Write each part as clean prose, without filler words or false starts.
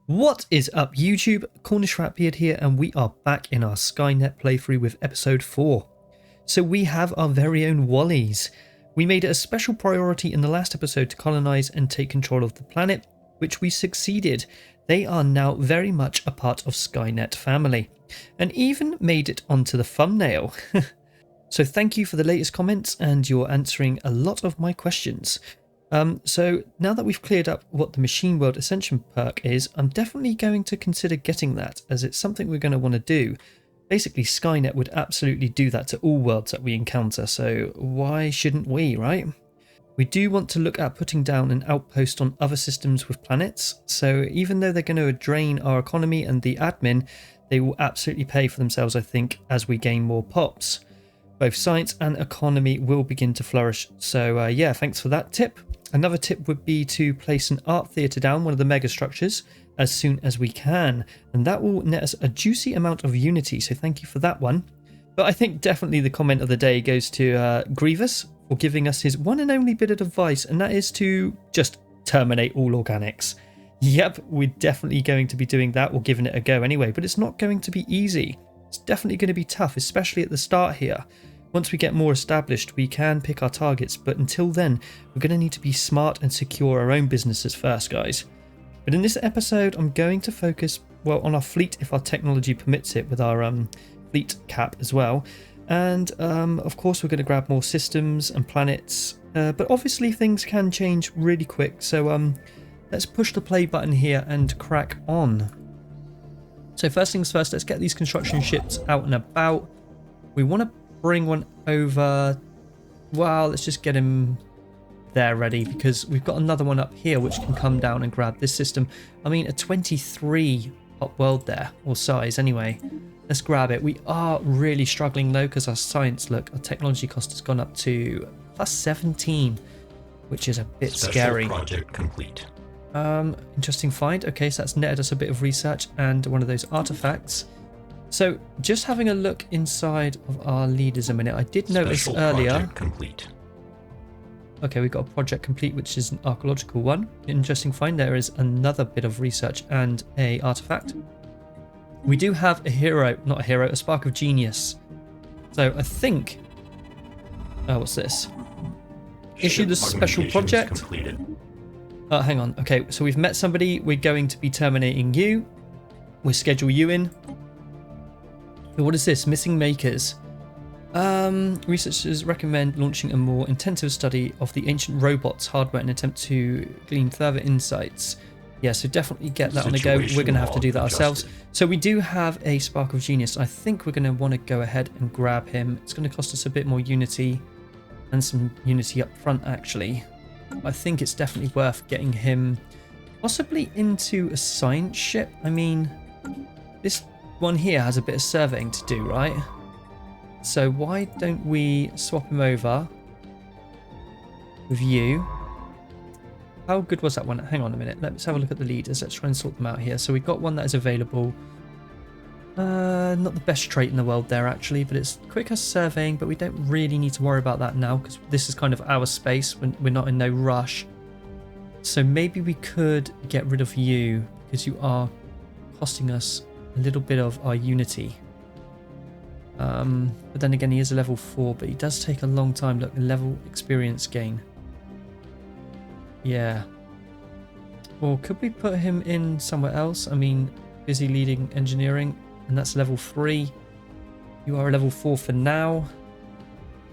What is up YouTube? Cornish Ratbeard here, and we are back in our SKYNET playthrough with episode 4. So we have our very own Wallies. We made it a special priority in the last episode to colonize and take control of the planet, which we succeeded. They are now very much a part of SKYNET family, and even made it onto the thumbnail. So thank you for the latest comments, and you're answering a lot of my questions. So now that we've cleared up what the Machine World Ascension perk is, I'm definitely going to consider getting that, as it's something we're going to want to do. Basically, SKYNET would absolutely do that to all worlds that we encounter, so why shouldn't we, right? We do want to look at putting down an outpost on other systems with planets, so even though they're going to drain our economy and the admin, they will absolutely pay for themselves, I think, as we gain more pops. Both science and economy will begin to flourish, so yeah, thanks for that tip. Another tip would be to place an art theatre down one of the megastructures as soon as we can, and that will net us a juicy amount of unity, so thank you for that one. But I think definitely the comment of the day goes to Grievous for giving us his one and only bit of advice, and that is to just terminate all organics. Yep, we're definitely going to be doing that, or giving it a go anyway, but it's not going to be easy. It's definitely going to be tough, especially at the start here. Once we get more established, we can pick our targets, but until then, we're going to need to be smart and secure our own businesses first, guys. But in this episode, I'm going to focus, well, on our fleet if our technology permits it, with our fleet cap as well. And of course, we're going to grab more systems and planets, but obviously things can change really quick. So let's push the play button here and crack on. So first things first, let's get these construction ships out and about. We want to bring one over. Well, let's just get him there ready, because we've got another one up here which can come down and grab this system. I mean, a 23 pop world there, or size anyway. Let's grab it. We are really struggling though, because our science, look, our technology cost has gone up to plus 17, which is a bit scary. Project complete. Interesting find. Okay, so that's netted us a bit of research and one of those artifacts. So just having a look inside of our leaders a minute, I did notice earlier. Project complete. Okay, we've got a project complete, which is an archaeological one. Interesting find. There is another bit of research and a artifact. We do have a hero, not a hero, a spark of genius. So I think, what's this? Issue the special project. Completed. Hang on. Okay, so we've met somebody. We're going to be terminating you. We'll schedule you in. What is this? Missing makers. Researchers recommend launching a more intensive study of the ancient robots hardware in an attempt to glean further insights. Yeah, so definitely get that on the go. We're going to have to do that ourselves. So we do have a spark of genius. I think we're going to want to go ahead and grab him. It's going to cost us a bit more unity and some unity up front, actually. I think it's definitely worth getting him possibly into a science ship. I mean, this one here has a bit of surveying to do, right? So why don't we swap him over with you? How good was that one? Hang on a minute. Let's have a look at the leaders. Let's try and sort them out here. So we've got one that is available. Not the best trait in the world there, actually, but it's quicker surveying, but we don't really need to worry about that now, because this is kind of our space. We're not in no rush. So maybe we could get rid of you, because you are costing us a little bit of our unity. But then again, he is a level 4, but he does take a long time. Look, level experience gain. Yeah. Or could we put him in somewhere else? I mean, busy leading engineering, and that's level 3. You are a level 4 for now.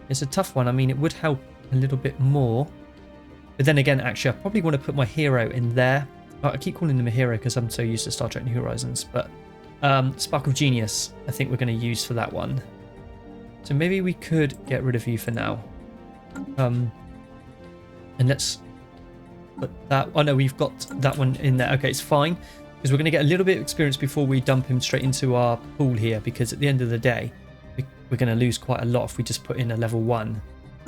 It's a tough one. I mean, it would help a little bit more. But then again, actually, I probably want to put my hero in there. I keep calling him a hero because I'm so used to Star Trek New Horizons, but Spark of Genius, I think we're going to use for that one. So maybe we could get rid of you for now. And let's put that. Oh no, we've got that one in there. Okay, it's fine, because we're going to get a little bit of experience before we dump him straight into our pool here, because at the end of the day, we're going to lose quite a lot if we just put in a level 1.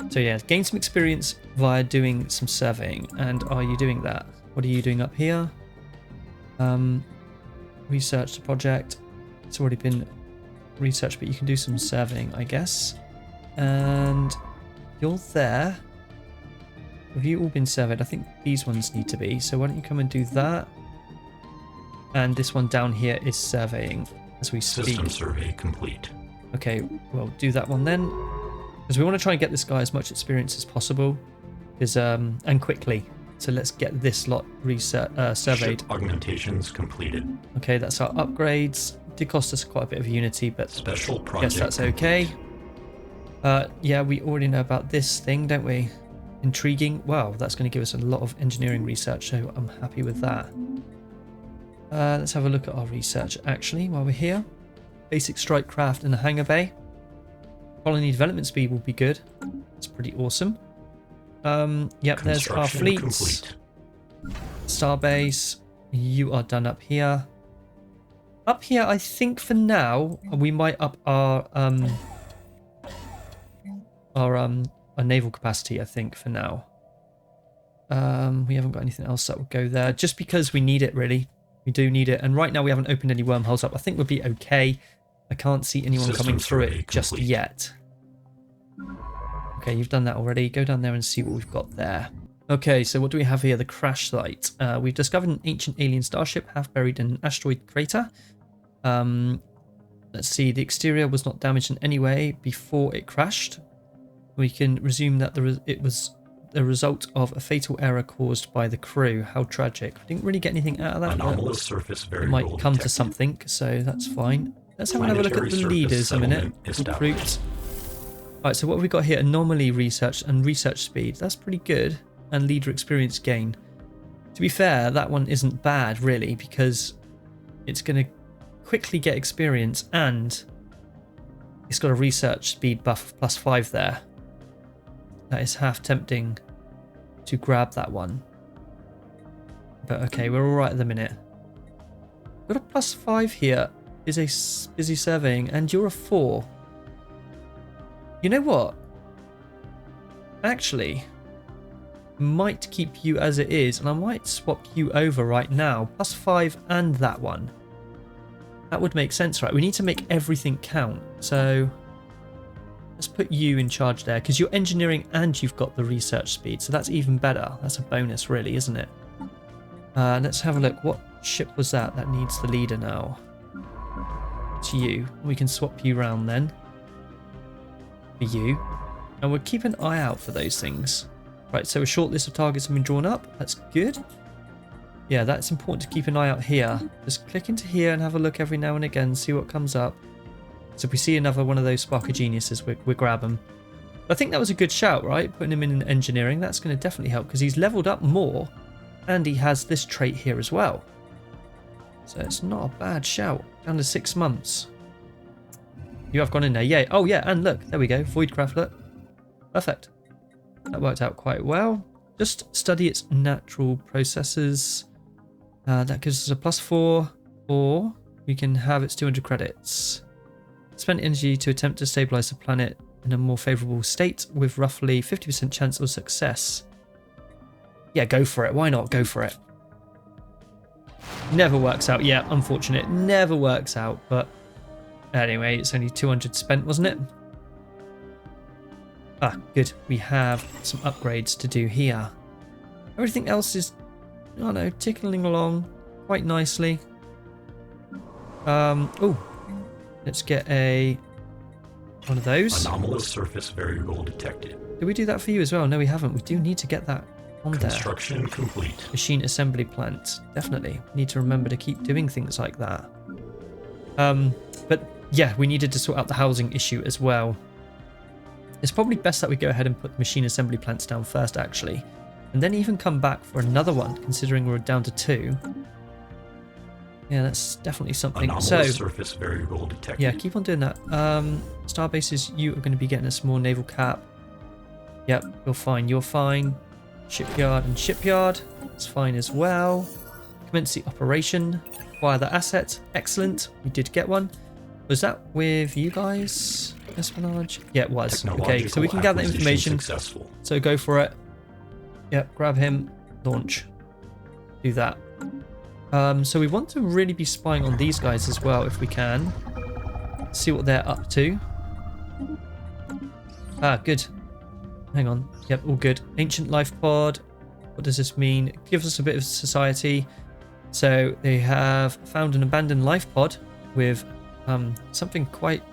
So yeah, gain some experience via doing some surveying. And are you doing that? What are you doing up here? Research the project. It's already been researched, but you can do some surveying, I guess. And you're there. Have you all been surveyed? I think these ones need to be. So why don't you come and do that? And this one down here is surveying as we speak. System survey complete. Okay, we'll do that one then. Because we want to try and get this guy as much experience as possible. And quickly. So let's get this lot surveyed. Ship augmentations completed. Okay, that's our upgrades. Did cost us quite a bit of unity, but Special project. yes, that's okay. Yeah, we already know about this thing, don't we? Intriguing. Wow, that's going to give us a lot of engineering research, so I'm happy with that. Let's have a look at our research, actually, while we're here. Basic strike craft and a hangar bay. Colony development speed will be good. That's pretty awesome. Yep, there's our fleets. Complete. Starbase, you are done up here. Up here, I think for now, we might up our naval capacity, I think, for now. We haven't got anything else that will go there, just because we need it, really. We do need it, and right now we haven't opened any wormholes up. I think we'll be okay. I can't see anyone coming through it just yet. Okay, you've done that already. Go down there and see what we've got there. Okay, so what do we have here? The crash site. We've discovered an ancient alien starship half buried in an asteroid crater. Let's see, the exterior was not damaged in any way before it crashed. We can resume that it was the result of a fatal error caused by the crew. How tragic. Didn't really get anything out of that. Anomalous surface variable it might come detected. To something, so that's fine. Let's have another look at the leaders a minute. Recruit. Alright, so what have we got here? Anomaly research and research speed. That's pretty good. And leader experience gain. To be fair, that one isn't bad, really, because it's going to quickly get experience and it's got a research speed buff of +5 there. That is half tempting to grab that one. But okay, we're alright at the minute. Got a +5 here. Is a busy surveying, and you're a 4. You know what? Actually, might keep you as it is, and I might swap you over right now. +5 and that one. That would make sense, right? We need to make everything count. So let's put you in charge there, because you're engineering and you've got the research speed, so that's even better. That's a bonus, really, isn't it? Let's have a look. What ship was that needs the leader now? It's you. We can swap you around then. For you. And we'll keep an eye out for those things. Right, so a short list of targets have been drawn up. That's good. Yeah, that's important to keep an eye out here. Just click into here and have a look every now and again, see what comes up. So if we see another one of those Spark of Geniuses, we grab them. I think that was a good shout, right? Putting him in engineering, that's going to definitely help, because he's leveled up more and he has this trait here as well. So it's not a bad shout. Down to 6 months. You have gone in there, yay. Oh yeah, and look, there we go, Voidcraft, look. Perfect. That worked out quite well. Just study its natural processes. That gives us a +4, or we can have its 200 credits. Spend energy to attempt to stabilize the planet in a more favorable state with roughly 50% chance of success. Yeah, go for it. Why not? Go for it. Never works out. Yeah, unfortunate. Never works out, but anyway, it's only 200 spent, wasn't it? Ah, good. We have some upgrades to do here. Everything else is, I don't know, tickling along quite nicely. Oh, let's get one of those. Anomalous surface variable detected. Did we do that for you as well? No, we haven't. We do need to get that on there. Construction complete. Machine assembly plant. Definitely. Need to remember to keep doing things like that. But yeah, we needed to sort out the housing issue as well. It's probably best that we go ahead and put the machine assembly plants down first, actually. And then even come back for another one, considering we're down to 2. Yeah, that's definitely something. Anomalous surface variable detected. Yeah, keep on doing that. Starbases, you are going to be getting a small naval cap. Yep, you're fine. You're fine. Shipyard and shipyard. It's fine as well. Commence the operation. Acquire the asset. Excellent. We did get one. Was that with you guys? Espionage? Yeah, it was. Okay, so we can gather information. Successful. So go for it. Yep, grab him. Launch. Do that. So we want to really be spying on these guys as well, if we can. See what they're up to. Ah, good. Hang on. Yep, all good. Ancient life pod. What does this mean? It gives us a bit of society. So they have found an abandoned life pod with something quite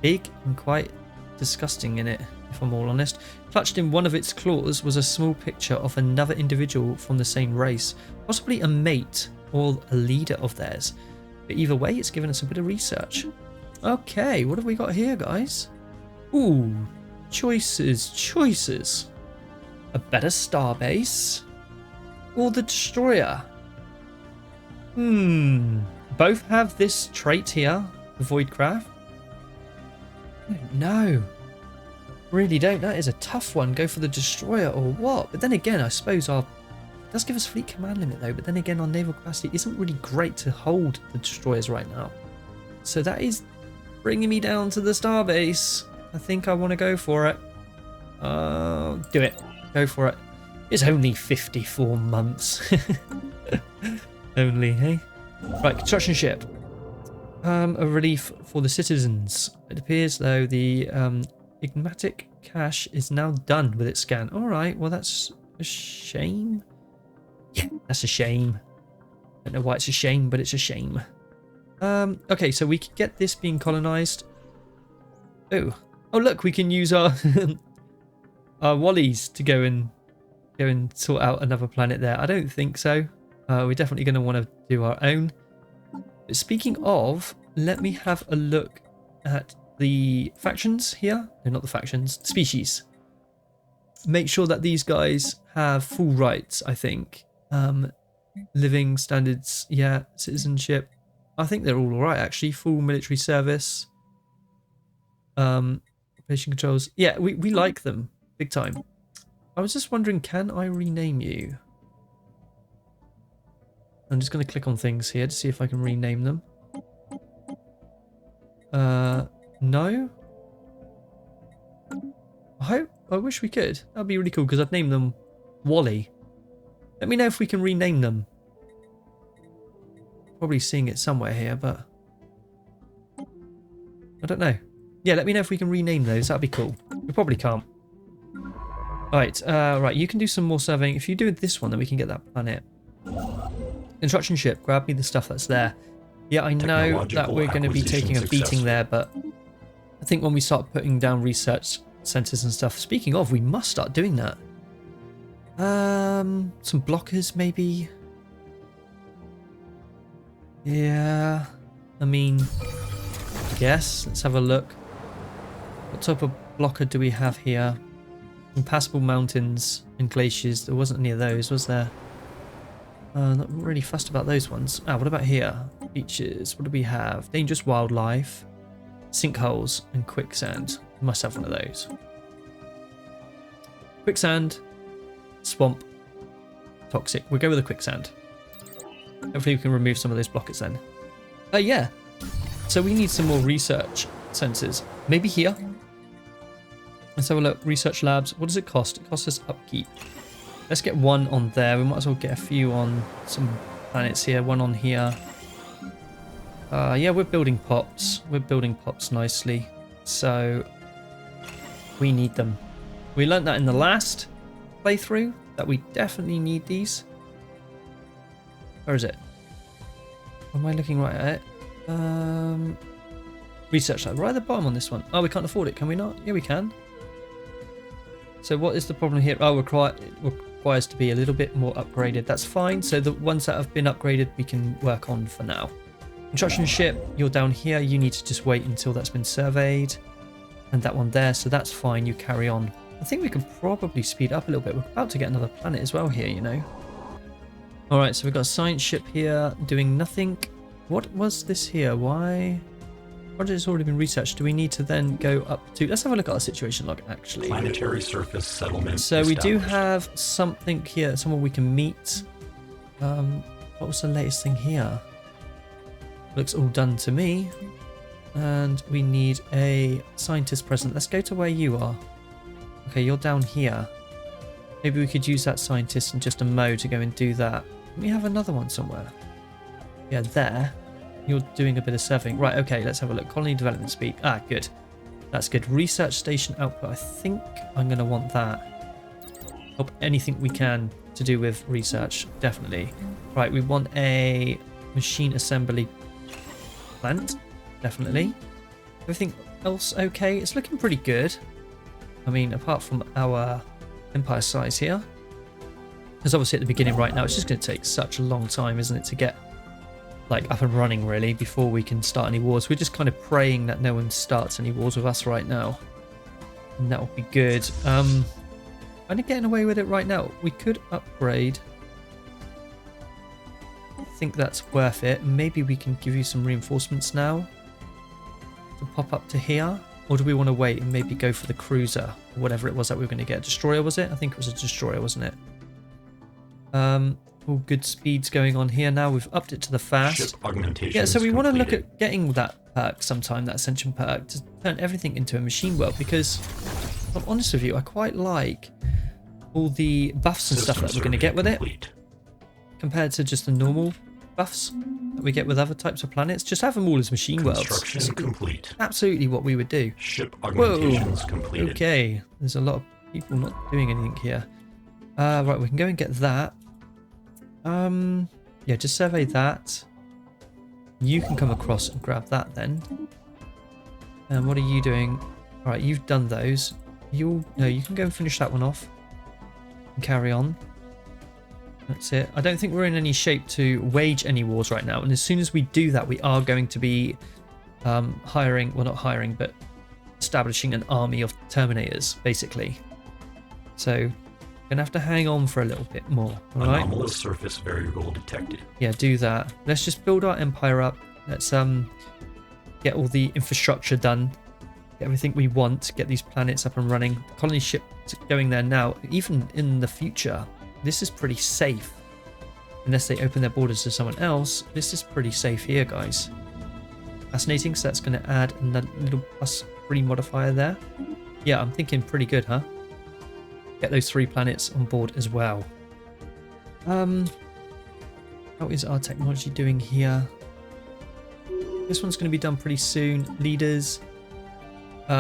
big and quite disgusting in it, if I'm all honest. Clutched in one of its claws was a small picture of another individual from the same race, possibly a mate or a leader of theirs. But either way, it's given us a bit of research. Okay, what have we got here, guys? Ooh, choices. A better starbase or the destroyer? Both have this trait here, the Voidcraft. I don't know. Really don't. That is a tough one. Go for the destroyer or what? But then again, I suppose it does give us fleet command limit though. But then again, our naval capacity isn't really great to hold the destroyers right now. So that is bringing me down to the starbase. I think I want to go for it. Do it. Go for it. It's only 54 months. Only, hey? Right, construction ship. A relief for the citizens. It appears though the enigmatic cache is now done with its scan. Alright, well that's a shame. Yeah, that's a shame. I don't know why it's a shame, but it's a shame. Okay, so we can get this being colonized. Oh look, we can use our our Wallies to go and sort out another planet there. I don't think so. We're definitely going to want to do our own. But speaking of, let me have a look at the factions here. No, not the factions. Species. Make sure that these guys have full rights, I think. Living standards, yeah. Citizenship. I think they're all alright, actually. Full military service. Population controls. Yeah, we like them. Big time. I was just wondering, can I rename you? I'm just going to click on things here to see if I can rename them. No? I wish we could. That'd be really cool because I'd name them Wally. Let me know if we can rename them. Probably seeing it somewhere here, but I don't know. Yeah, let me know if we can rename those. That'd be cool. We probably can't. Right, right. You can do some more surveying. If you do this one, then we can get that planet. Construction ship, grab me the stuff that's there. Yeah, I know that we're going to be taking a beating there, but I think when we start putting down research centers and stuff, speaking of, we must start doing that. Some blockers maybe. Yeah, I mean, yes, let's have a look. What type of blocker do we have here? Impassable mountains and glaciers. There wasn't any of those, was there? Not really fussed about those ones. What about here? Beaches. What do we have? Dangerous wildlife, sinkholes, and quicksand. We must have one of those. Quicksand, swamp, toxic. We'll go with the quicksand. Hopefully we can remove some of those blockers then. Yeah. So we need some more research sensors. Maybe here. Let's have a look. Research labs. What does it cost? It costs us upkeep. Let's get one on there. We might as well get a few on some planets here. One on here. Yeah, we're building pops. We're building pops nicely. So we need them. We learnt that in the last playthrough, that we definitely need these. Where is it? Am I looking right at it? Research lab. Right at the bottom on this one. Oh, we can't afford it, can we not? Yeah, we can. So what is the problem here? Oh, it requires to be a little bit more upgraded. That's fine. So the ones that have been upgraded, we can work on for now. Construction ship, you're down here. You need to just wait until that's been surveyed. And that one there, so that's fine. You carry on. I think we can probably speed up a little bit. We're about to get another planet as well here, you know. All right, so we've got a science ship here doing nothing. What was this here? Why? Project has already been researched. Do we need to then go up to... Let's have a look at our situation log, actually. Planetary surface settlement. So we do have something here, someone we can meet. What was the latest thing here? Looks all done to me. And we need a scientist present. Let's go to where you are. Okay, you're down here. Maybe we could use that scientist in just a mode to go and do that. We have another one somewhere. Yeah, there. You're doing a bit of surveying. Right, okay, let's have a look. Colony development speed. Good. That's good. Research station output. I think I'm going to want that. Help anything we can to do with research, definitely. Right, we want a machine assembly plant, definitely. Everything else okay? It's looking pretty good. I mean, apart from our empire size here. Because obviously at the beginning right now, it's just going to take such a long time, isn't it, to get like up and running really before we can start any wars. We're just kind of praying that no one starts any wars with us right now. And that will be good. Only getting away with it right now. We could upgrade. I think that's worth it. Maybe we can give you some reinforcements now to pop up to here. Or do we want to wait and maybe go for the cruiser or whatever it was that we were going to get? Destroyer, was it? I think it was a destroyer, wasn't it? All good speeds going on here now. We've upped it to the fast. Ship augmentation. Yeah, so we want to look completed. at getting that perk sometime, that Ascension perk, to turn everything into a machine world, because if I'm honest with you, I quite like all the buffs and stuff that we're going to get with it compared to just the normal buffs that we get with other types of planets. Just have them all as machine worlds. Construction complete. Absolutely what we would do. Ship augmentations completed. Okay, there's a lot of people not doing anything here. Right, we can go and get that. Yeah, just survey that. You can come across and grab that then. And what are you doing? All right, you've done those. You can go and finish that one off and carry on. That's it. I don't think we're in any shape to wage any wars right now. And as soon as we do that, we are going to be hiring, well, not hiring, but establishing an army of Terminators, basically. So gonna have to hang on for a little bit more. All right. Anomalous surface variable detected. Yeah, do that. Let's just build our empire up. Let's get all the infrastructure done. Get everything we want. Get these planets up and running. Colony ship going there now. Even in the future, this is pretty safe. Unless they open their borders to someone else, this is pretty safe here, guys. Fascinating. So that's going to add a little +3 modifier there. Yeah, I'm thinking pretty good, huh? Get those 3 planets on board as well. How is our technology doing here? This one's going to be done pretty soon. Leaders.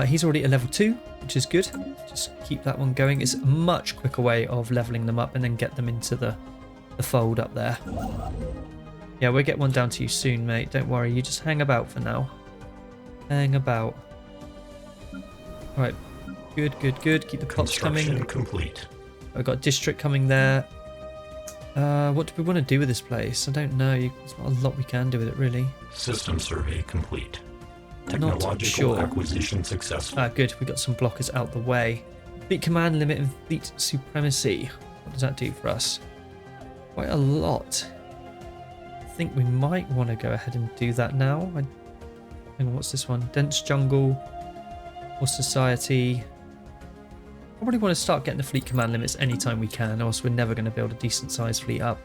He's already at level 2, which is good. Just keep that one going. It's a much quicker way of leveling them up and then get them into the fold up there. Yeah, we'll get one down to you soon, mate. Don't worry. You just hang about for now. Hang about. Right. Good, good, good. Keep the pots coming. Complete. I've got district coming there. What do we want to do with this place? I don't know. There's not a lot we can do with it, really. System survey complete. Not Technological sure. acquisition successful. Good. We got some blockers out the way. Fleet command limit and fleet supremacy. What does that do for us? Quite a lot. I think we might want to go ahead and do that now. Hang on, what's this one? Dense jungle or society? Probably want to start getting the fleet command limits anytime we can, or else we're never going to build a decent sized fleet up.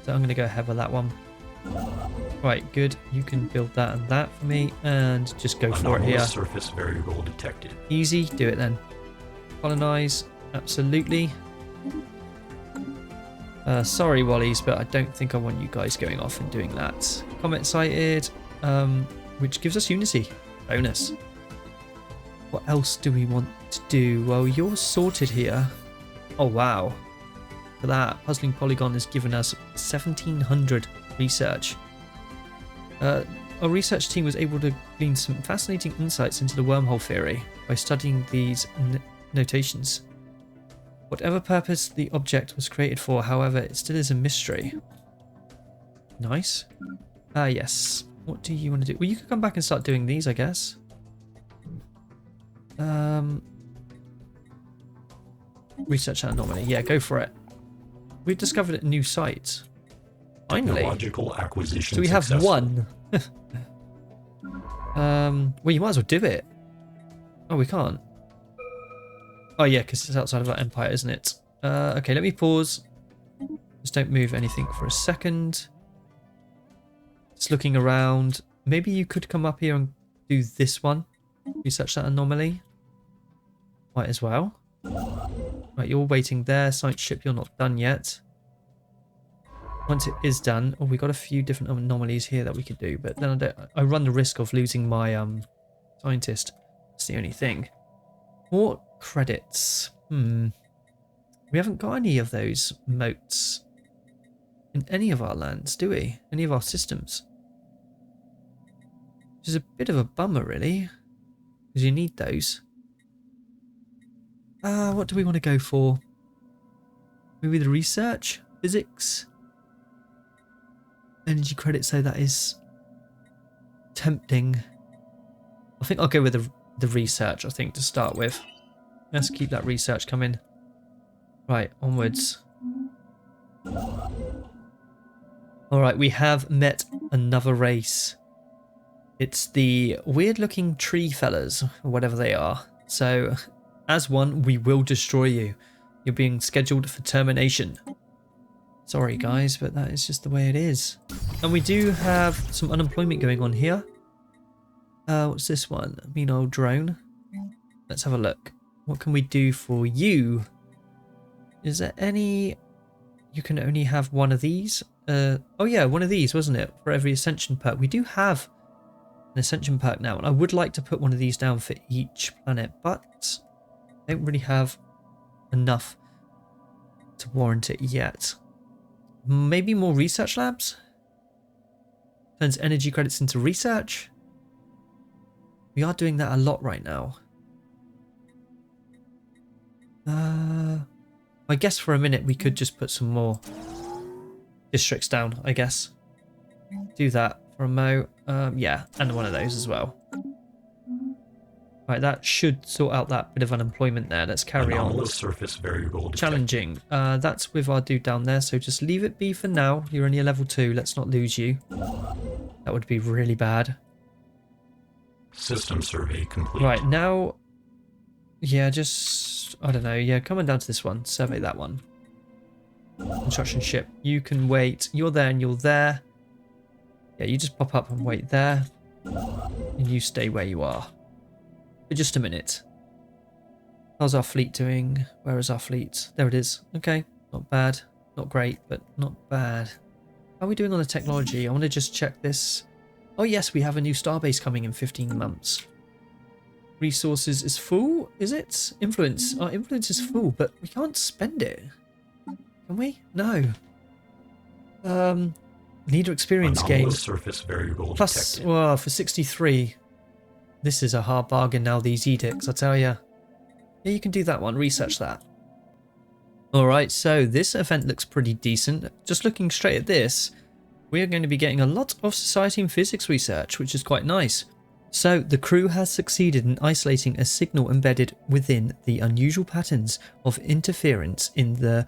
So I'm going to go ahead with that one. Right, good. You can build that and that for me, and just go for it here. Surface variable detected. Easy, do it then. Colonize, absolutely. Sorry, Wallies, but I don't think I want you guys going off and doing that. Comet sighted, which gives us unity. Bonus. What else do we want to do? Well, you're sorted here. Oh, wow. For that, Puzzling Polygon has given us 1,700 research. Our research team was able to glean some fascinating insights into the wormhole theory by studying these notations. Whatever purpose the object was created for, however, it still is a mystery. Nice. Yes. What do you want to do? Well, you could come back and start doing these, I guess. Research that anomaly. Yeah, go for it. We've discovered a new site. Finally. Technological acquisition So we have successful. one. Well, you might as well do it. Oh, we can't. Oh, yeah, because it's outside of our empire, isn't it? Okay, let me pause. Just don't move anything for a second. Just looking around. Maybe you could come up here and do this one. Research that anomaly. Might as well. Right, you're waiting there. Science ship, you're not done yet. Once it is done, we got a few different anomalies here that we could do, but then I run the risk of losing my scientist. That's the only thing. More credits. We haven't got any of those moats in any of our lands, do we? Any of our systems? Which is a bit of a bummer, really, because you need those. What do we want to go for? Maybe the research? Physics? Energy credit, so that is tempting. I think I'll go with the research, I think, to start with. Let's keep that research coming. Right, onwards. Alright, we have met another race. It's the weird-looking tree fellas, or whatever they are. So, as one, we will destroy you. You're being scheduled for termination. Sorry, guys, but that is just the way it is. And we do have some unemployment going on here. What's this one? Mean old drone. Let's have a look. What can we do for you? Is there any... You can only have one of these. Oh yeah, one of these, wasn't it? For every ascension perk. We do have an ascension perk now, and I would like to put one of these down for each planet, but I don't really have enough to warrant it yet. Maybe more research labs? Turns energy credits into research? We are doing that a lot right now. I guess for a minute we could just put some more districts down, I guess. Do that for a mo. Yeah, and one of those as well. Right, that should sort out that bit of unemployment there. Let's carry on. Surface variable detected. Challenging. That's with our dude down there, so just leave it be for now. You're only a level 2. Let's not lose you. That would be really bad. System survey complete. Right, now... Yeah, just... I don't know. Yeah, come on down to this one. Survey that one. Construction ship. You can wait. You're there and you're there. Yeah, you just pop up and wait there. And you stay where you are. For just a minute. How's our fleet doing? Where is our fleet? There it is. Okay, not bad. Not great, but not bad. How are we doing on the technology? I want to just check this. Oh yes, we have a new starbase coming in 15 months. Resources is full, is it? Influence. Our influence is full, but we can't spend it. Can we? No. Leader experience gain. Surface variable Plus, detected. well, for 63. This is a hard bargain now, these edicts, I tell ya. Yeah, you can do that one. Research that. Alright, so this event looks pretty decent. Just looking straight at this, we are going to be getting a lot of society and physics research, which is quite nice. So, the crew has succeeded in isolating a signal embedded within the unusual patterns of interference in the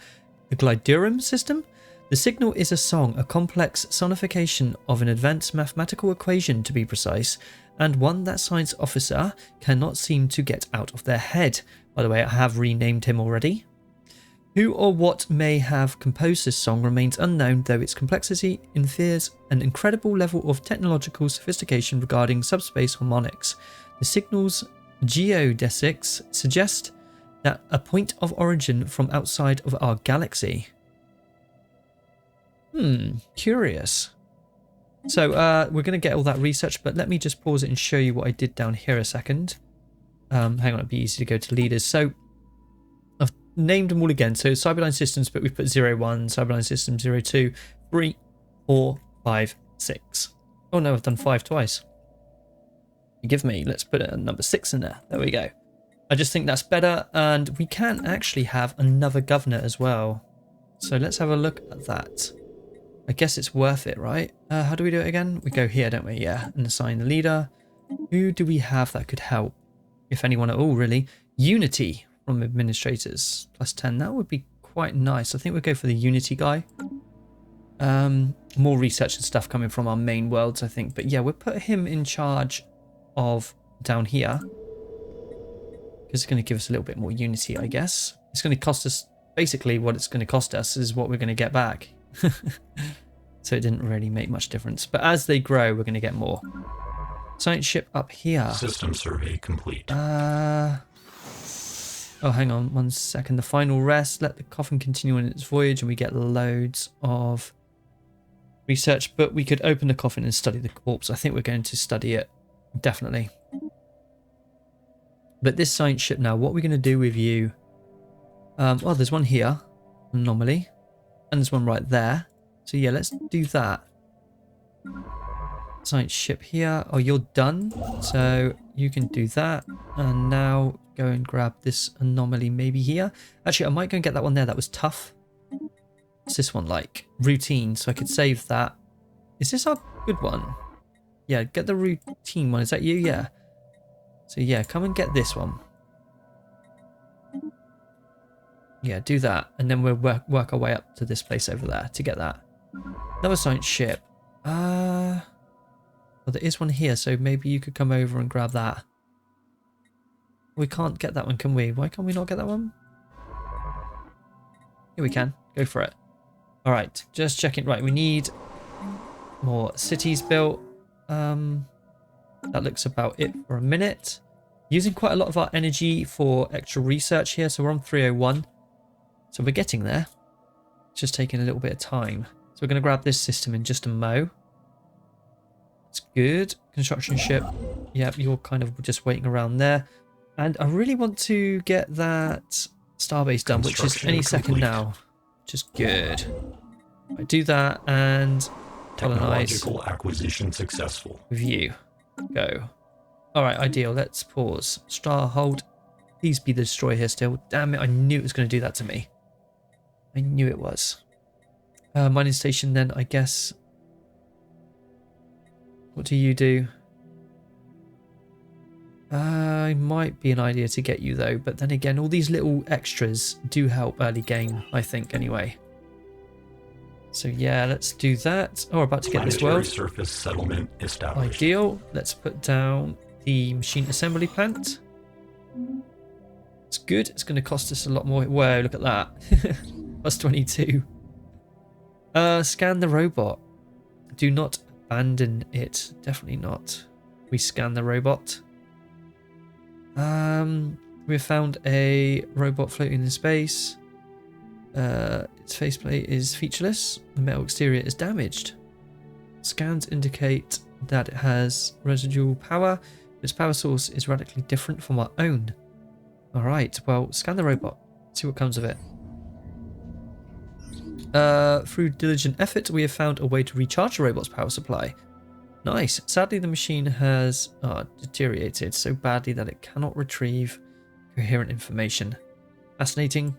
Gliderum system. The signal is a song, a complex sonification of an advanced mathematical equation to be precise, and one that science officer cannot seem to get out of their head. By the way, I have renamed him already. Who or what may have composed this song remains unknown, though its complexity infers an incredible level of technological sophistication regarding subspace harmonics. The signal's geodesics suggest that a point of origin from outside of our galaxy. Curious. So we're going to get all that research, but let me just pause it and show you what I did down here a second. Hang on, it'd be easy to go to leaders. So I've named them all again. So Cyberline Systems, but we've put 01, Cyberline Systems 02, 3, 4, 5, 6. Oh no, I've done 5 twice. Forgive me, let's put a number 6 in there. There we go. I just think that's better, and we can actually have another governor as well. So let's have a look at that. I guess it's worth it, right? How do we do it again? We go here, don't we? Yeah, and assign the leader. Who do we have that could help? If anyone at all, really. Unity from administrators. Plus 10. That would be quite nice. I think we'll go for the Unity guy. More research and stuff coming from our main worlds, I think. But yeah, we'll put him in charge of down here. Because it's going to give us a little bit more Unity, I guess. It's going to cost us... Basically, what it's going to cost us is what we're going to get back. So it didn't really make much difference. But as they grow, we're going to get more. Science ship up here. System survey complete. Oh, hang on 1 second. The final rest. Let the coffin continue on its voyage, and we get loads of research. But we could open the coffin and study the corpse. I think we're going to study it. Definitely. But this science ship now, what are we going to do with you? Oh, there's one here. Anomaly. And there's one right there. So yeah, let's do that. Science ship here. Oh, you're done. So you can do that. And now go and grab this anomaly maybe here. Actually, I might go and get that one there. That was tough. What's this one like? Routine. So I could save that. Is this our good one? Yeah, get the routine one. Is that you? Yeah. So yeah, come and get this one. Yeah, do that. And then we'll work our way up to this place over there to get that. Another science ship. Well, there is one here, so maybe you could come over and grab that. We can't get that one, can we? Why can't we not get that one? Here we can. Go for it. Alright, just checking. Right, we need more cities built. That looks about it for a minute. Using quite a lot of our energy for extra research here, so we're on 301. So we're getting there. It's just taking a little bit of time. So we're going to grab this system in just a mo. That's good. Construction ship. Yep, you're kind of just waiting around there. And I really want to get that starbase done, which is any second now. Which is good. I do that and colonize. Technological acquisition successful. View. Go. Alright, ideal. Let's pause. Star hold. Please be the destroyer here still. Damn it, I knew it was going to do that to me. I knew it was. Mining station then, I guess. What do you do? It might be an idea to get you though, but then again, all these little extras do help early game, I think, anyway. So yeah, let's do that. Oh, we're about to get this world. Surface settlement established. Ideal. Let's put down the machine assembly plant. It's good. It's going to cost us a lot more. Whoa, look at that. Plus 22. Scan the robot. Do not abandon it. Definitely not. We scan the robot. We have found a robot floating in space. Its faceplate is featureless. The metal exterior is damaged. Scans indicate that it has residual power. Its power source is radically different from our own. Alright, well, scan the robot. See what comes of it. Through diligent effort, we have found a way to recharge the robot's power supply. Nice. Sadly, the machine has deteriorated so badly that it cannot retrieve coherent information. Fascinating,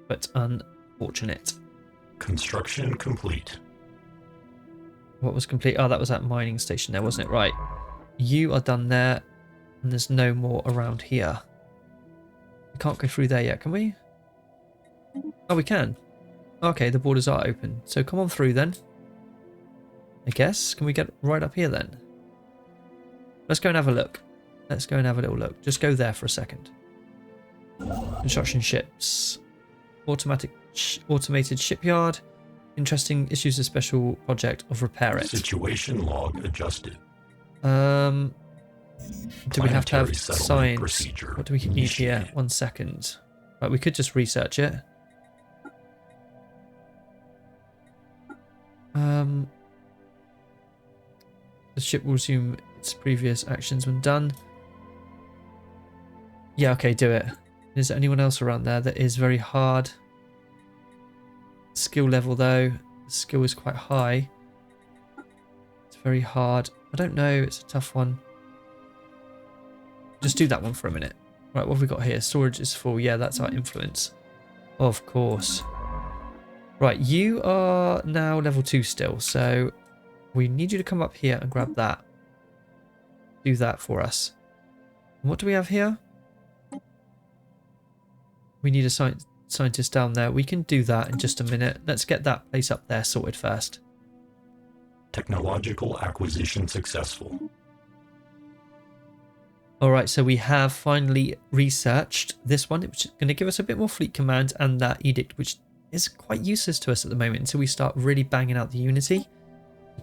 but unfortunate. Construction complete. What was complete? Oh, that was that mining station there, wasn't it? Right. You are done there, and there's no more around here. We can't go through there yet, can we? Oh, we can. Okay, the borders are open. So come on through then. I guess. Can we get right up here then? Let's go and have a look. Let's go and have a little look. Just go there for a second. Construction ships. Automated shipyard. Interesting. Issues a special project of repair it. Situation log adjusted. Do we have to have science? Procedure. What do we need here? 1 second. Right, we could just research it. The ship will resume its previous actions when done. Yeah, okay, do it. Is there anyone else around there that is very hard? Skill level though, the skill is quite high. It's very hard. I don't know, it's a tough one. Just do that one for a minute. Right, what have we got here? Storage is full. Yeah, that's our influence. Of course. Right, you are now level 2 still, so we need you to come up here and grab that. Do that for us. And what do we have here? We need a scientist down there. We can do that in just a minute. Let's get that place up there sorted first. Technological acquisition successful. Alright, so we have finally researched this one, which is going to give us a bit more fleet command and that edict, which is quite useless to us at the moment until we start really banging out the Unity.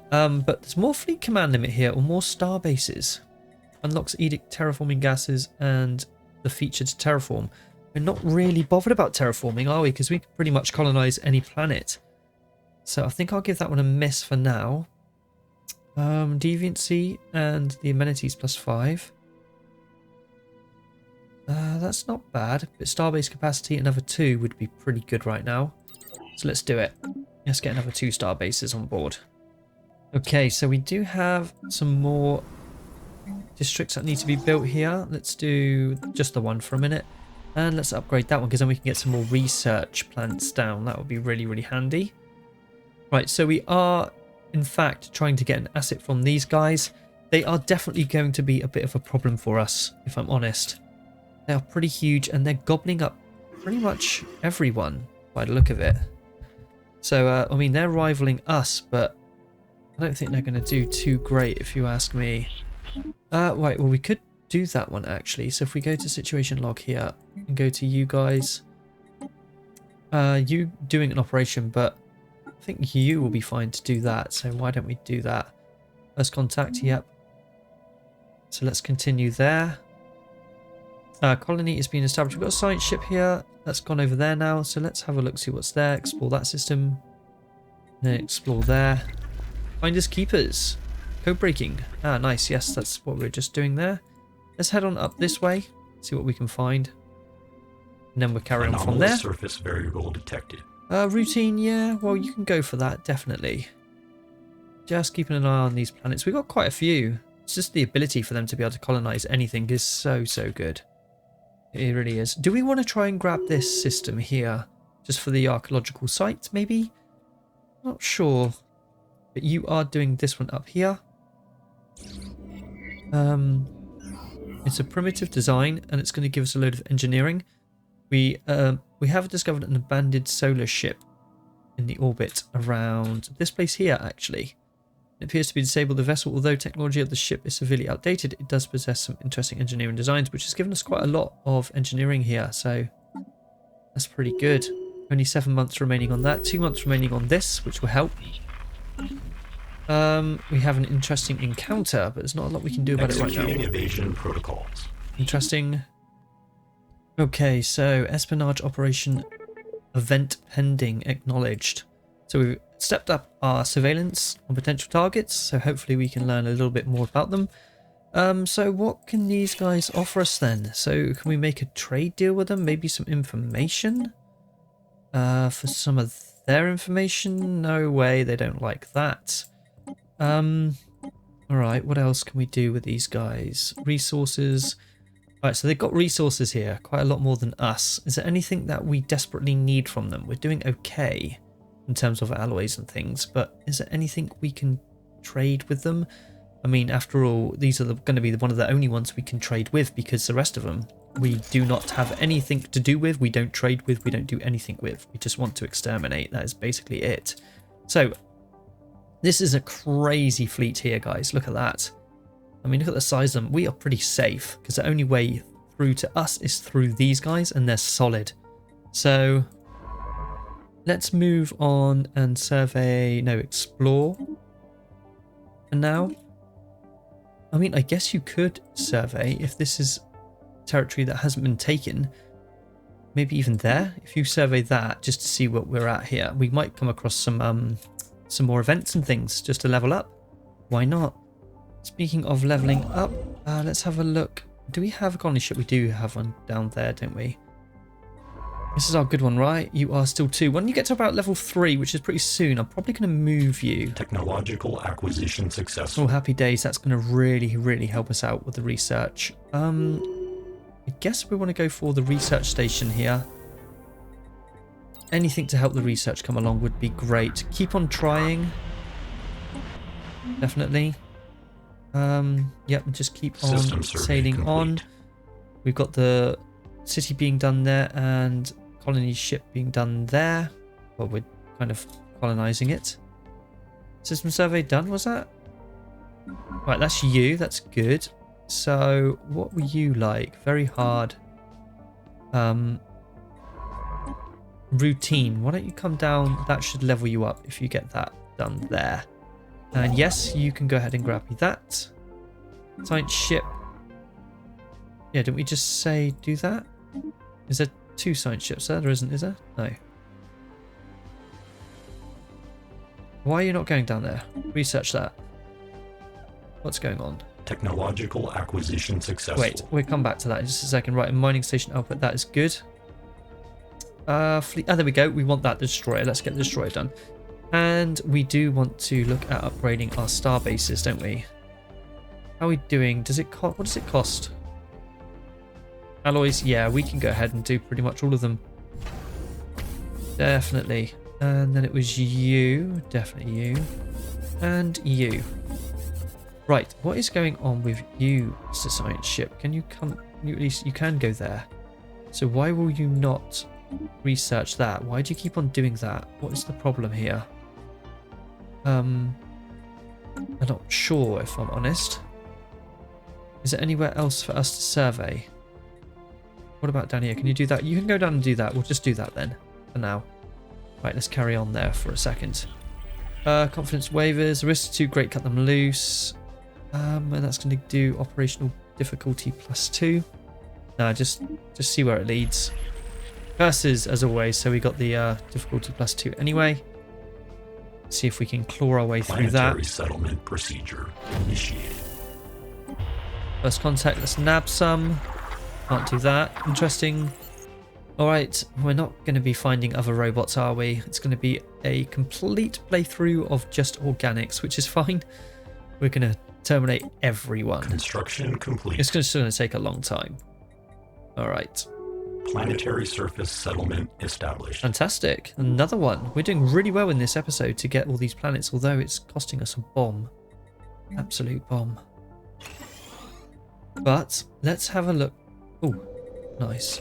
But there's more fleet command limit here, or more star bases. Unlocks edict terraforming gases and the feature to terraform. We're not really bothered about terraforming, are we? Because we can pretty much colonize any planet. So I think I'll give that one a miss for now. Deviancy and the amenities +5. That's not bad. But starbase capacity, another 2 would be pretty good right now. So let's do it. Let's get another 2 starbases on board. Okay, so we do have some more districts that need to be built here. Let's do just the one for a minute. And let's upgrade that one because then we can get some more research plants down. That would be really, really handy. Right, so we are, in fact, trying to get an asset from these guys. They are definitely going to be a bit of a problem for us, if I'm honest. They are pretty huge and they're gobbling up pretty much everyone by the look of it. So, I mean, they're rivaling us, but I don't think they're going to do too great if you ask me. Right, well, we could do that one actually. So if we go to situation log here and go to you guys, you doing an operation, but I think you will be fine to do that. So why don't we do that? First contact, yep. So let's continue there. Colony is being established. We've got a science ship here. That's gone over there now. So let's have a look, see what's there. Explore that system. Then explore there. Finders keepers. Code breaking. Ah, nice. Yes, that's what we were just doing there. Let's head on up this way. See what we can find. And then we'll carry on from there. Surface variable detected. Routine, yeah. Well, you can go for that, definitely. Just keeping an eye on these planets. We've got quite a few. It's just the ability for them to be able to colonize anything is so, so good. It really is. Do we want to try and grab this system here? Just for the archaeological site, maybe? Not sure. But you are doing this one up here. It's a primitive design and it's going to give us a load of engineering. We have discovered an abandoned solar ship in the orbit around this place here, actually. It appears to be disabled. The vessel, although technology of the ship is severely outdated, it does possess some interesting engineering designs, which has given us quite a lot of engineering here, so that's pretty good. Only 7 months remaining on that, 2 months remaining on this, which will help. We have an interesting encounter, but there's not a lot we can do about it right now. Evasion protocols. Interesting. Okay, so espionage operation event pending acknowledged. So we've stepped up our surveillance on potential targets, so hopefully we can learn a little bit more about them. So what can these guys offer us then? So can we make a trade deal with them? Maybe some information? For some of their information? No way, they don't like that. Alright, what else can we do with these guys? Resources. Alright, so they've got resources here, quite a lot more than us. Is there anything that we desperately need from them? We're doing okay in terms of alloys and things, but is there anything we can trade with them? I mean, after all, these are going to be one of the only ones we can trade with, because the rest of them we do not have anything to do with, we don't trade with, we don't do anything with. We just want to exterminate. That is basically it. So, this is a crazy fleet here, guys. Look at that. I mean, look at the size of them. We are pretty safe, because the only way through to us is through these guys, and they're solid. So, let's move on and survey, no, explore. And now, I mean, I guess you could survey if this is territory that hasn't been taken. Maybe even there. If you survey that just to see what we're at here, we might come across some more events and things just to level up. Why not? Speaking of leveling up, let's have a look. Do we have a colony ship? We do have one down there, don't we? This is our good one, right? You are still 2. When you get to about level 3, which is pretty soon, I'm probably going to move you. Technological acquisition successful. Oh, happy days. That's going to really, really help us out with the research. I guess we want to go for the research station here. Anything to help the research come along would be great. Keep on trying. Definitely. Yep, just keep on sailing on. We've got the city being done there and colony ship being done there. Well, we're kind of colonizing it. System survey done, was that? Right, that's you. That's good. So, what were you like? Very hard. Routine. Why don't you come down? That should level you up if you get that done there. And yes, you can go ahead and grab me that. Science ship. Yeah, didn't we just say do that? Is there 2 science ships there? There isn't, is there? No. Why are you not going down there? Research that. What's going on? Technological acquisition successful. Wait, we'll come back to that in just a second. Right, a mining station output, that is good. Fleet, there we go. We want that destroyer. Let's get the destroyer done. And we do want to look at upgrading our star bases, don't we? How are we doing? Does it cost? What does it cost? Alloys, yeah, we can go ahead and do pretty much all of them. Definitely. And then it was you, definitely you, and you. Right, what is going on with you, Mr. Science Ship? Can you come? You at least you can go there. So why will you not research that? Why do you keep on doing that? What is the problem here? I'm not sure, if I'm honest. Is there anywhere else for us to survey? What about down here? Can you do that? You can go down and do that. We'll just do that then, for now. Right, let's carry on there for a second. Confidence waivers. Risk too great, cut them loose. And that's going to do operational difficulty +2. No, just see where it leads. Curses, as always, so we got the difficulty +2 anyway. See if we can claw our way through that. Planetary settlement procedure initiated. First contact, let's nab some. Can't do that. Interesting. Alright, we're not going to be finding other robots, are we? It's going to be a complete playthrough of just organics, which is fine. We're going to terminate everyone. Construction complete. It's just going to take a long time. Alright. Planetary surface settlement established. Fantastic. Another one. We're doing really well in this episode to get all these planets, although it's costing us a bomb. Absolute bomb. But let's have a look. Oh, nice.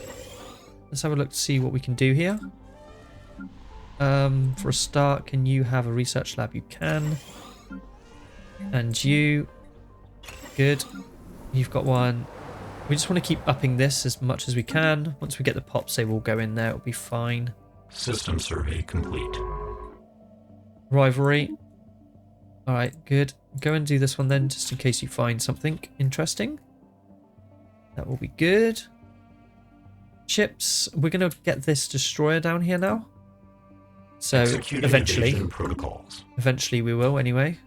Let's have a look to see what we can do here. For a start, can you have a research lab? You can. And you. Good. You've got one. We just want to keep upping this as much as we can. Once we get the pops, they will go in there. It'll be fine. System survey complete. Rivalry. Alright, good. Go and do this one then, just in case you find something interesting. That will be good. Ships. We're going to get this destroyer down here now. So Executing eventually. invasion protocols. Eventually we will anyway.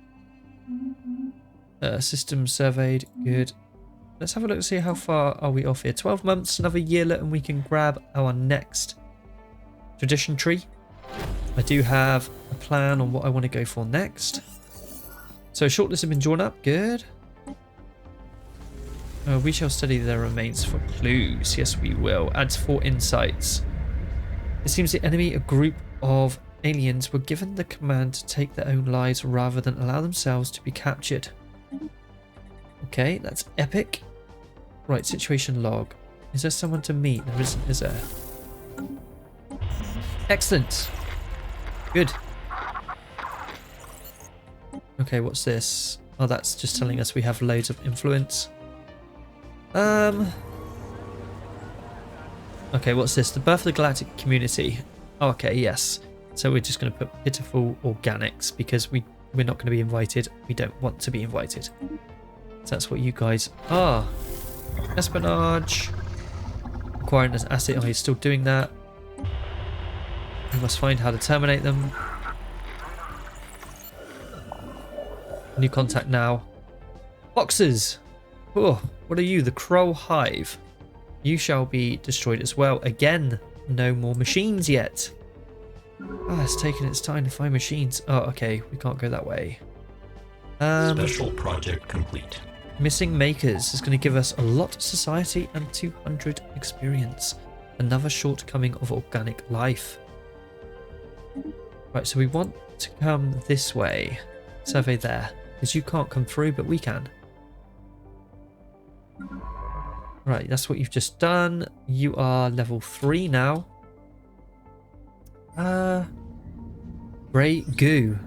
System surveyed. Good. Let's have a look and see how far are we off here. 12 months, another yearlet, and we can grab our next tradition tree. I do have a plan on what I want to go for next. So shortlist have been drawn up. Good. We shall study their remains for clues. Yes, we will. Adds 4 insights. It seems the enemy, a group of aliens, were given the command to take their own lives rather than allow themselves to be captured. Okay, that's epic. Right, situation log. Is there someone to meet? There isn't, is there? Excellent. Good. Okay, what's this? Oh, that's just telling us we have loads of influence. Okay, what's this? The birth of the galactic community. Oh, okay, yes. So we're just going to put pitiful organics because we're not going to be invited. We don't want to be invited. So that's what you guys are. Espionage. Acquiring an asset. Oh, he's still doing that. We must find how to terminate them. New contact now. Boxes. Oh, what are you? The Crow Hive. You shall be destroyed as well. Again, no more machines yet. Ah, it's taken its time to find machines. Oh, okay. We can't go that way. Special project complete. Missing makers is going to give us a lot of society and 200 experience. Another shortcoming of organic life. Right, so we want to come this way. Survey there. Because you can't come through, but we can. Right, that's what you've just done. You are level 3 now. Grey goo.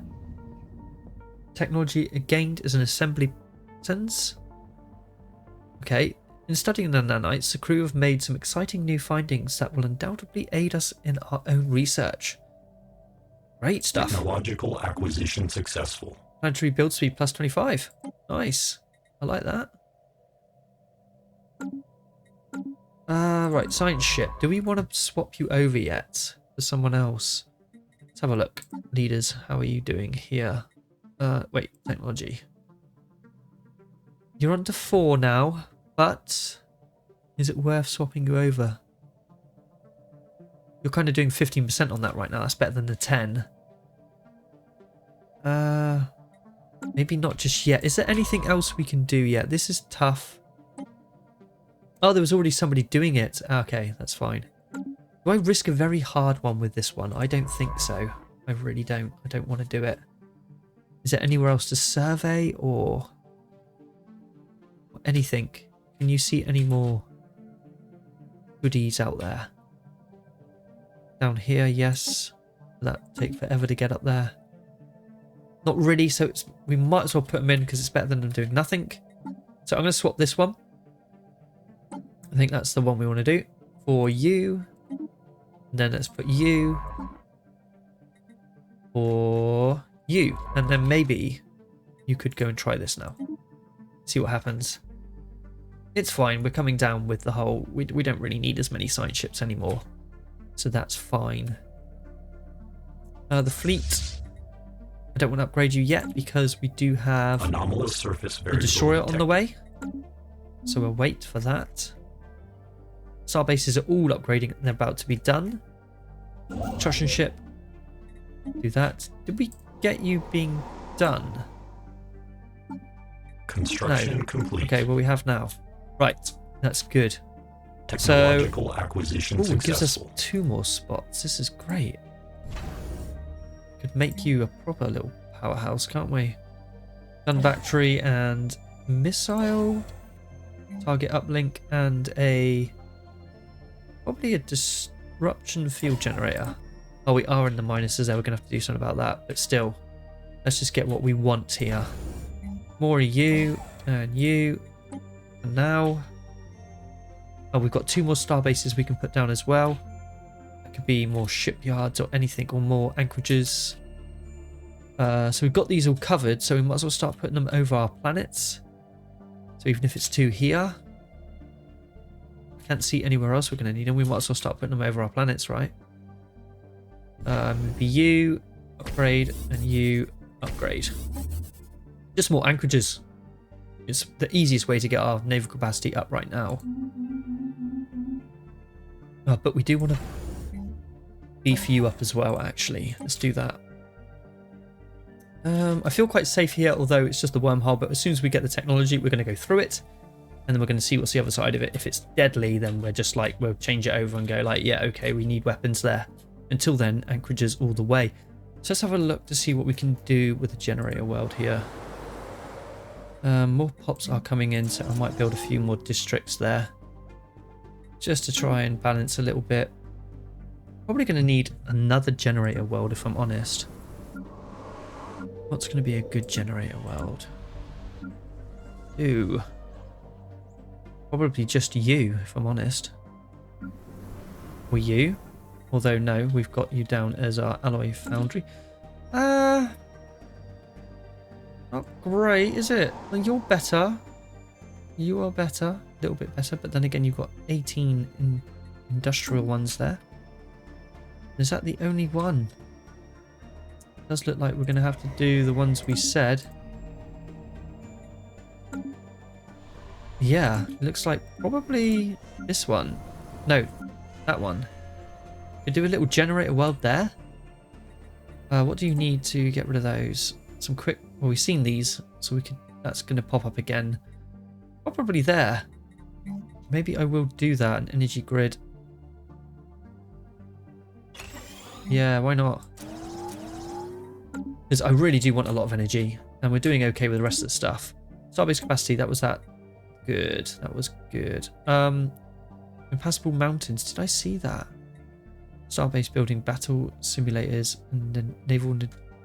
Technology gained as an assembly sense. Okay. In studying the nanites, the crew have made some exciting new findings that will undoubtedly aid us in our own research. Great stuff. Technological acquisition successful. Planetary build speed plus 25. Nice. I like that. Right, science ship. Do we want to swap you over yet for someone else? Let's have a look. Leaders, how are you doing here? Wait, technology. You're on to 4 now, but is it worth swapping you over? You're kind of doing 15% on that right now. That's better than the 10. Maybe not just yet. Is there anything else we can do yet? This is tough. Oh, there was already somebody doing it. Okay, that's fine. Do I risk a very hard one with this one? I don't think so. I really don't. I don't want to do it. Is there anywhere else to survey or anything? Can you see any more goodies out there? Down here, yes. Will that take forever to get up there? Not really, so we might as well put them in because it's better than them doing nothing. So I'm going to swap this one. I think that's the one we want to do. For you. And then let's put you. For you. And then maybe you could go and try this now. See what happens. It's fine. We're coming down with the whole... We don't really need as many science ships anymore. So that's fine. The fleet... I don't want to upgrade you yet because we do have anomalous surface the destroyer on the way. So we'll wait for that. Star bases are all upgrading and they're about to be done. Trussion ship. Do that. Did we get you being done? Construction complete. Okay, well we have now. Right, that's good. Technological acquisition It gives us successful. 2 more spots. This is great. Could make you a proper little powerhouse, can't we? Gun battery and missile. Target uplink and probably a disruption field generator. Oh, we are in the minuses there. We're going to have to do something about that. But still, let's just get what we want here. More of you and you. And now... Oh, we've got 2 more star bases we can put down as well. That could be more shipyards or anything, or more anchorages. So we've got these all covered, so we might as well start putting them over our planets. So even if it's 2 here, can't see anywhere else we're going to need them, we might as well start putting them over our planets, right? Maybe you upgrade and you upgrade. Just more anchorages. It's the easiest way to get our naval capacity up right now. But we do want to beef you up as well, actually. Let's do that. I feel quite safe here, although it's just the wormhole, but as soon as we get the technology, we're going to go through it, and then we're going to see what's the other side of it. If it's deadly, then we're just like, we'll change it over and go like, yeah, okay, we need weapons there. Until then, anchorages all the way. So let's have a look to see what we can do with the generator world here. More pops are coming in, so I might build a few more districts there. Just to try and balance a little bit. Probably going to need another generator world, if I'm honest. What's going to be a good generator world? Ooh. Probably just you, if I'm honest. Or you. Although, no, we've got you down as our alloy foundry. Not great, is it? Well, you're better. You are better. A little bit better. But then again, you've got 18 industrial ones there. Is that the only one? It does look like we're going to have to do the ones we said. Yeah, looks like probably this one. No, that one. Could do a little generator world there. What do you need to get rid of those? Some quick... Well, we've seen these, so we could... That's going to pop up again. Probably there. Maybe I will do that. An energy grid. Yeah, why not? Because I really do want a lot of energy, and we're doing okay with the rest of the stuff. Starbase capacity, that was that. Good. That was good. Impassable mountains. Did I see that? Starbase building battle simulators and then naval.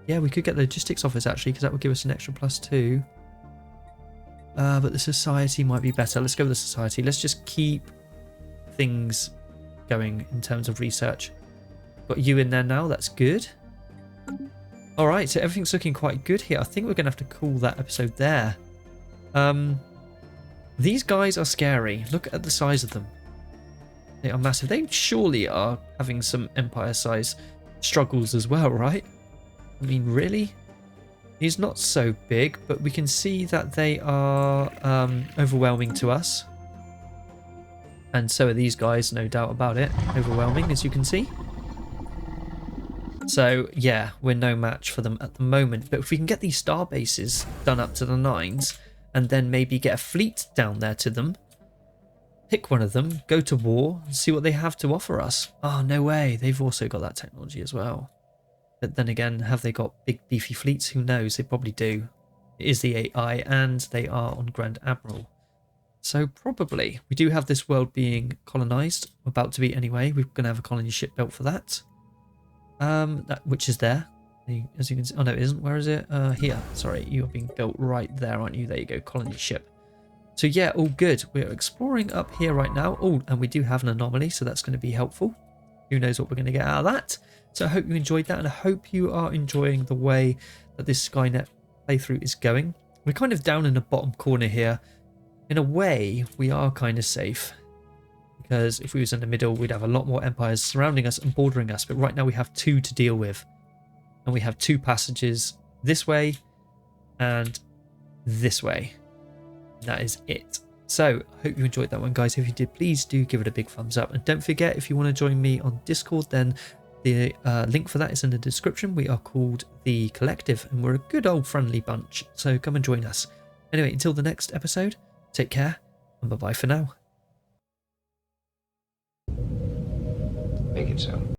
Yeah, we could get the logistics office actually, because that would give us an extra +2. But the society might be better. Let's go with the society. Let's just keep things going in terms of research. Got you in there now. That's good. All right, so everything's looking quite good here. I think we're going to have to call that episode there. These guys are scary. Look at the size of them. They are massive. They surely are having some empire size struggles as well, right? I mean, really? He's not so big, but we can see that they are overwhelming to us. And so are these guys, no doubt about it. Overwhelming, as you can see. So, yeah, we're no match for them at the moment. But if we can get these star bases done up to the 9s, and then maybe get a fleet down there to them, pick one of them, go to war, and see what they have to offer us. Oh, no way. They've also got that technology as well. But then again, have they got big beefy fleets? Who knows? They probably do. It is the AI, and they are on Grand Admiral. So probably. We do have this world being colonized. About to be anyway. We're going to have a colony ship built for that. Which is there. As you can see. Oh no, it isn't. Where is it? Here. Sorry, you are being built right there, aren't you? There you go. Colony ship. So yeah, all good. We're exploring up here right now. Oh, and we do have an anomaly, so that's going to be helpful. Who knows what we're going to get out of that. So I hope you enjoyed that, and I hope you are enjoying the way that this SKYNET playthrough is going. We're kind of down in the bottom corner here. In a way, we are kind of safe. Because if we was in the middle, we'd have a lot more empires surrounding us and bordering us. But right now we have 2 to deal with. And we have 2 passages this way and this way. And that is it. So, I hope you enjoyed that one, guys. If you did, please do give it a big thumbs up. And don't forget, if you want to join me on Discord, then the link for that is in the description. We are called The Collective, and we're a good old friendly bunch. So come and join us. Anyway, until the next episode, take care, and bye-bye for now. Make it so.